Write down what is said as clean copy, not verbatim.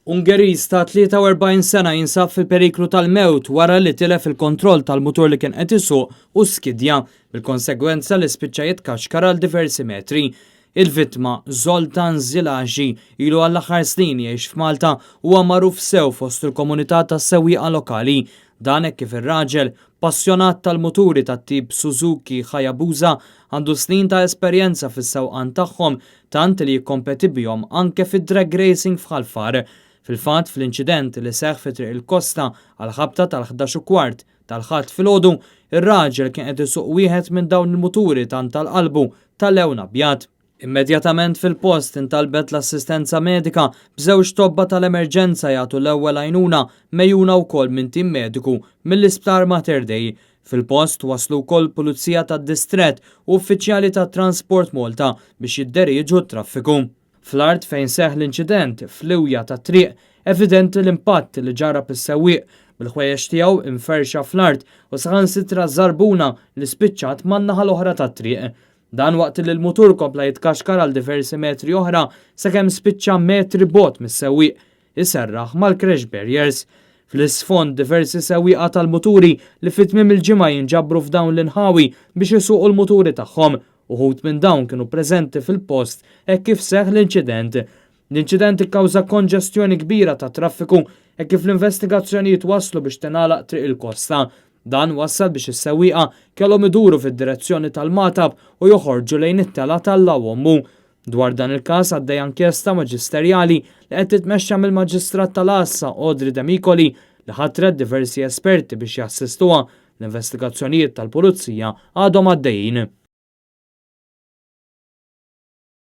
Ungeriż ta' 43 sena jinsab fil-periklu tal-mewt wara li tilef il-kontroll tal-mutur li kien qed isuq u skidja, bil-konsegwenza li spiċċa jitkaxkar għal diversi metri. Il-vittma Zoltan Zilaxi ilu għall-aħħar snin jgħix f'Malta huwa magħruf sew fost il-komunità tas-sewwieqa lokali. Dan hekk kif ir-raġel passjonat tal-muturi tat-tip Suzuki Hayabusa għandu snin ta' esperjenza fis-sewqan tagħhom tant li jikkompeti bihom anke fid-drag racing f'ħalfar. Fil-fatt fl-inċident li seħħ fi Triq il-Kosta għal ħabta tal-11:15 tal-ħadd filgħodu, ir-raġel kien qed isuq wieħed minn dawn il-muturi tant tal-qalbu tal-lewn abjad. Immedjatament fil-post intalbet l-assistenza medika b'żewġ tobba tal-emerġenza jagħtu l-ewwel għajnuna mejjuna wkoll minn tim mediku mill-Isptar Mater Dei. Fil-post waslu wkoll pulizija tad-distrett u uffiċjali tat-Transport Malta biex jidderiġu t-traffiku. Fl-art fejn seħħ l-inċident fl-iwja ta' Triq evidenti l-impatt li ġara pis-sewwieq bil-ħwejjeġ tiegħu inferxa fl-art u saħansitra żarbuna li spiċċat man-naħa l-oħra tat-triq. Dan waqt li l-mutur kompla jitkaxkar għal diversi metri oħra sakemm spiċċa metri bot mis-sewwieq iserraħ mal-crash barriers. Fl-isfond diversi sewwieqa tal-muturi li fit-tmiem il-ġimgħa jinġabru f'dawn l-inħawi biex isuqu l-muturi tagħhom. Uħud minn dawn kienu preżenti fil-post hekk kif seħħ l-inċident. L-inċident ikkawża konġestjoni kbira ta' traffiku hekk kif l-investigazzjonijiet waslu biex tingħalaq Triq il-Kosta. Dan wassal biex is-sewwieqa kellhom iduru fid-direzzjoni tal-Matab u joħorġu lejn it-tela tal-Lawommu. Dwar dan il-każ għaddej inkjesta maġisterjali li qed titmexxa mill-Maġistrat tal-Assa Odri Demikoli li ħatret diversi esperti biex jassistuha. L-investigazzjonijiet tal-Pulizija għadhom għaddejjin.